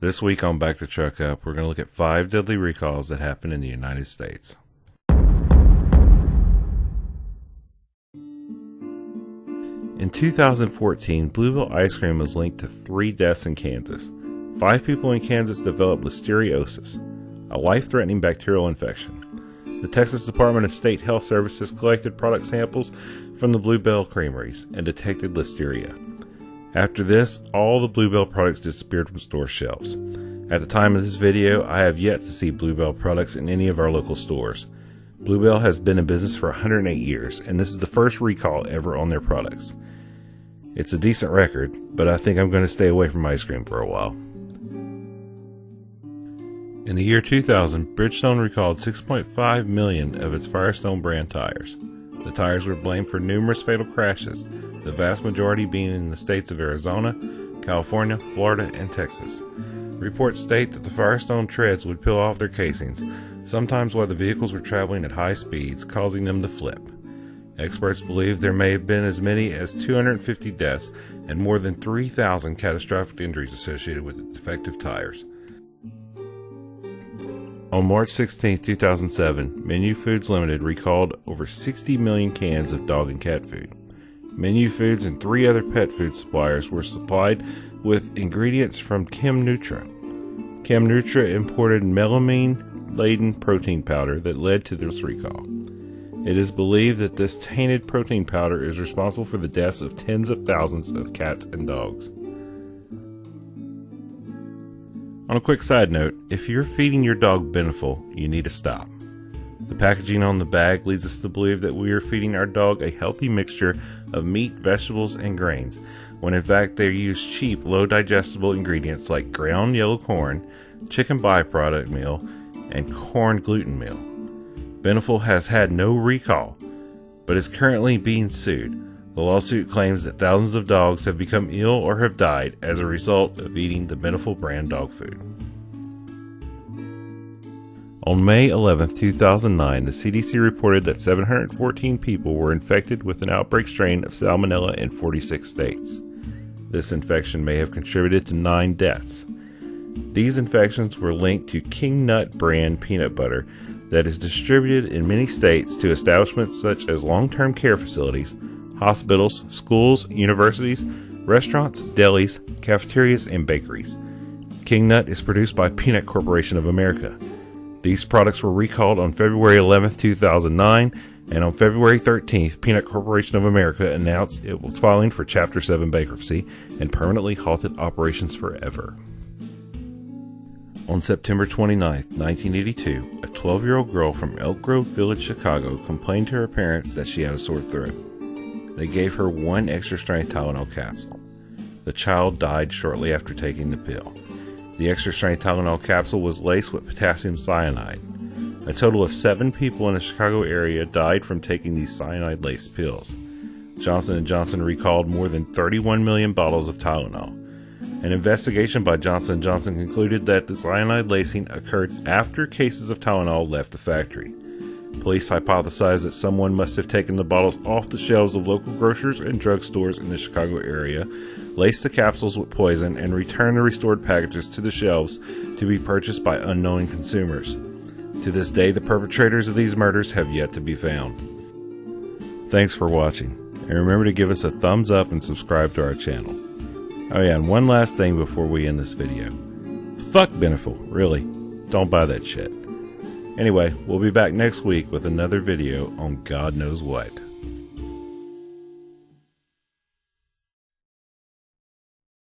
This week on Back to Truck Up, we're going to look at 5 deadly recalls that happened in the United States. In 2014, Bluebell ice cream was linked to 3 deaths in Kansas. 5 people in Kansas developed listeriosis, a life-threatening bacterial infection. The Texas Department of State Health Services collected product samples from the Bluebell creameries and detected listeria. After this, all the Bluebell products disappeared from store shelves. At the time of this video, I have yet to see Bluebell products in any of our local stores. Bluebell has been in business for 108 years, and this is the first recall ever on their products. It's a decent record, but I think I'm going to stay away from ice cream for a while. In the year 2000, Bridgestone recalled 6.5 million of its Firestone brand tires. The tires were blamed for numerous fatal crashes, the vast majority being in the states of Arizona, California, Florida, and Texas. Reports state that the Firestone treads would peel off their casings, sometimes while the vehicles were traveling at high speeds, causing them to flip. Experts believe there may have been as many as 250 deaths and more than 3,000 catastrophic injuries associated with the defective tires. On March 16, 2007, Menu Foods Limited recalled over 60 million cans of dog and cat food. Menu Foods and 3 other pet food suppliers were supplied with ingredients from ChemNutra. ChemNutra imported melamine-laden protein powder that led to this recall. It is believed that this tainted protein powder is responsible for the deaths of tens of thousands of cats and dogs. On a quick side note, if you're feeding your dog Beneful, you need to stop. The packaging on the bag leads us to believe that we are feeding our dog a healthy mixture of meat, vegetables, and grains, when in fact they use cheap, low-digestible ingredients like ground yellow corn, chicken byproduct meal, and corn gluten meal. Beneful has had no recall, but is currently being sued. The lawsuit claims that thousands of dogs have become ill or have died as a result of eating the Beneful brand dog food. On May 11, 2009, the CDC reported that 714 people were infected with an outbreak strain of Salmonella in 46 states. This infection may have contributed to 9 deaths. These infections were linked to King Nut brand peanut butter that is distributed in many states to establishments such as long-term care facilities, hospitals, schools, universities, restaurants, delis, cafeterias, and bakeries. King Nut is produced by Peanut Corporation of America. These products were recalled on February 11, 2009, and on February 13th, Peanut Corporation of America announced it was filing for Chapter 7 bankruptcy and permanently halted operations forever. On September 29, 1982, a 12-year-old girl from Elk Grove Village, Chicago, complained to her parents that she had a sore throat. They gave her 1 extra-strength Tylenol capsule. The child died shortly after taking the pill. The extra-strength Tylenol capsule was laced with potassium cyanide. A total of 7 people in the Chicago area died from taking these cyanide-laced pills. Johnson & Johnson recalled more than 31 million bottles of Tylenol. An investigation by Johnson & Johnson concluded that the cyanide lacing occurred after cases of Tylenol left the factory. Police hypothesized that someone must have taken the bottles off the shelves of local grocers and drugstores in the Chicago area, laced the capsules with poison, and returned the restored packages to the shelves to be purchased by unknowing consumers. To this day, the perpetrators of these murders have yet to be found. Thanks for watching, and remember to give us a thumbs up and subscribe to our channel. Oh yeah, and one last thing before we end this video. Fuck Beneful, really. Don't buy that shit. Anyway, we'll be back next week with another video on God knows what.